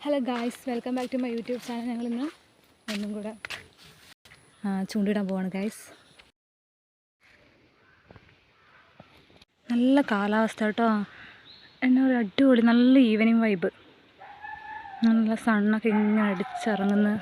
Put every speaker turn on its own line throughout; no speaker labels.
Hello guys, welcome back to my YouTube channel. ഞങ്ങളിന്ന് ഒന്നും കൂടെ ചൂണ്ടിടാൻ പോവാണ് ഗായ്സ്. നല്ല കാലാവസ്ഥ കേട്ടോ. എന്നാ ഒരു അടിപൊളി നല്ല ഈവനിങ് വൈബ്. നല്ല സണ്ണൊക്കെ ഇങ്ങനെ അടിച്ചിറങ്ങുന്ന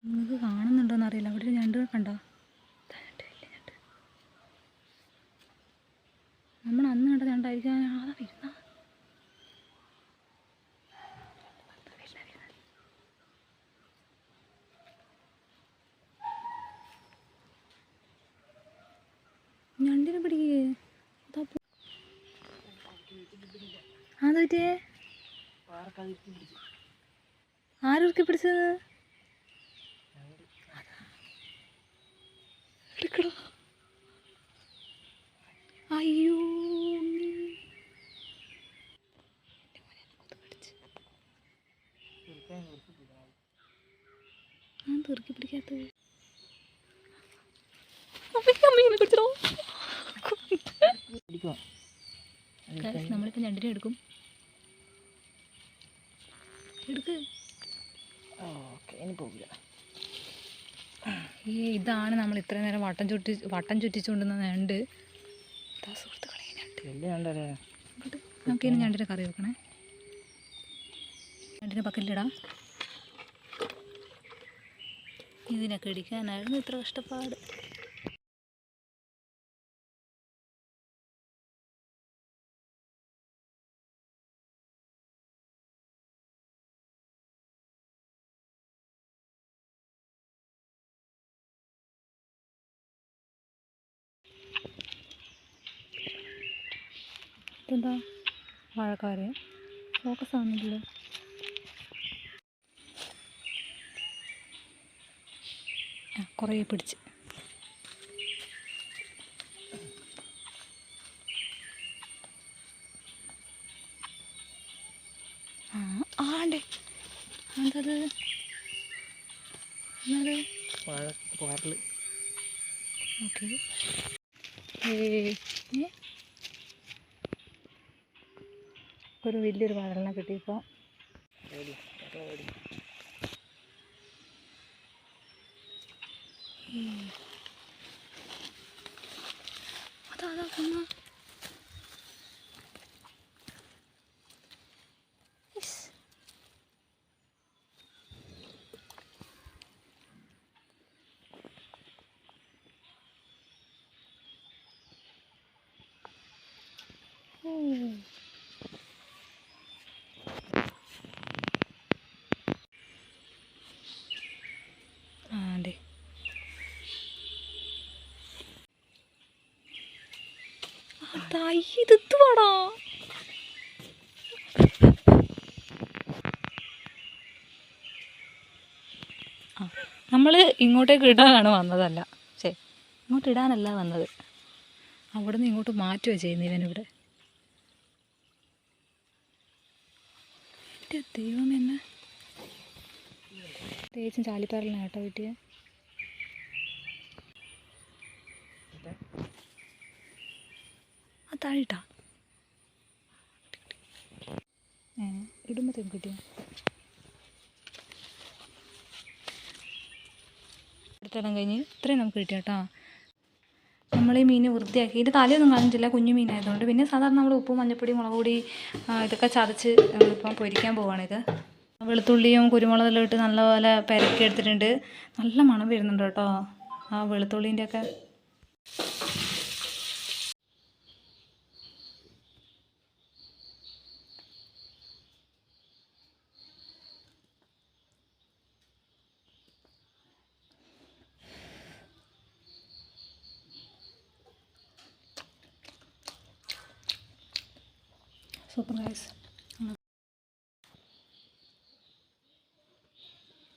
നിങ്ങൾക്ക് കാണുന്നുണ്ടോയെന്ന് അറിയില്ല. അവിടെ ഒരു ഞണ്ട് കണ്ടോ? നമ്മൾ അന്ന് കണ്ട ഞണ്ടായിരിക്കും. അതാ വരുന്ന ഞണ്ടിനെ പിടിക്കേ. അതാ പറ്റിയേ? ആരൊക്കെ പിടിച്ചത്? അയ്യോ, ഞാൻ തെറുക്കി പിടിക്കാത്തത്. നമ്മളിപ്പോൾ ഞണ്ടിനെ എടുക്കും. ഇതാണ് നമ്മൾ ഇത്രയും നേരം വട്ടം ചുറ്റിച്ചുകൊണ്ടുന്ന ഞണ്ട്. നമുക്കിനി ഞണ്ടിനെ കറി വെക്കണേ. ഞണ്ടിനെ പക്കലിടാം. ഇതിനൊക്കെ ഇടിക്കാനായിരുന്നു ഇത്ര കഷ്ടപ്പാട്. ഇതെന്താ വാഴക്കാര് ഫോക്കസ് ആവുന്നില്ലല്ലോ. കുറേ പിടിച്ച് ആണ്ടേ. എന്തത്? ഓക്കെ, ഒരു വലിയൊരു വാഴലിനെ കിട്ടിയപ്പോൾ അതാ കൊന്ന. ആണ്ടേ, ഇതെത്തുവാടാ. നമ്മൾ ഇങ്ങോട്ടേക്ക് ഇടാനാണ് വന്നതല്ല. ശരി, ഇങ്ങോട്ട് ഇടാനല്ല വന്നത്. അവിടെ നിന്ന് ഇങ്ങോട്ട് മാറ്റുക ചെയ്യുന്നത് ഇവനിവിടെ. ദൈവം എന്നെ തേച്ചും ചാലിപ്പാറലിനാണ് കേട്ടോ കിട്ടിയ. ആ താഴിട്ടാ ഇടുമ്പത്തേക്കും കിട്ടിയ. അടുത്തെല്ലാം കഴിഞ്ഞ് ഇത്രയും നമുക്ക് കിട്ടിയ കേട്ടോ. നമ്മൾ ഈ മീൻ വൃത്തിയാക്കി, ഇതിൻ്റെ തലയൊന്നും കളഞ്ഞിട്ടില്ല, കുഞ്ഞു മീനായതുകൊണ്ട്. പിന്നെ സാധാരണ നമ്മൾ ഉപ്പും മഞ്ഞപ്പൊടി മുളക് പൊടി ഇതൊക്കെ ചതച്ച് ഇപ്പം പൊരിക്കാൻ പോവുകയാണിത്. വെളുത്തുള്ളിയും കുരുമുളകെല്ലാം ഇട്ട് നല്ലപോലെ പെരക്കി എടുത്തിട്ടുണ്ട്. നല്ല മണം വരുന്നുണ്ട് കേട്ടോ ആ വെളുത്തുള്ളീൻ്റെയൊക്കെ. Super guys.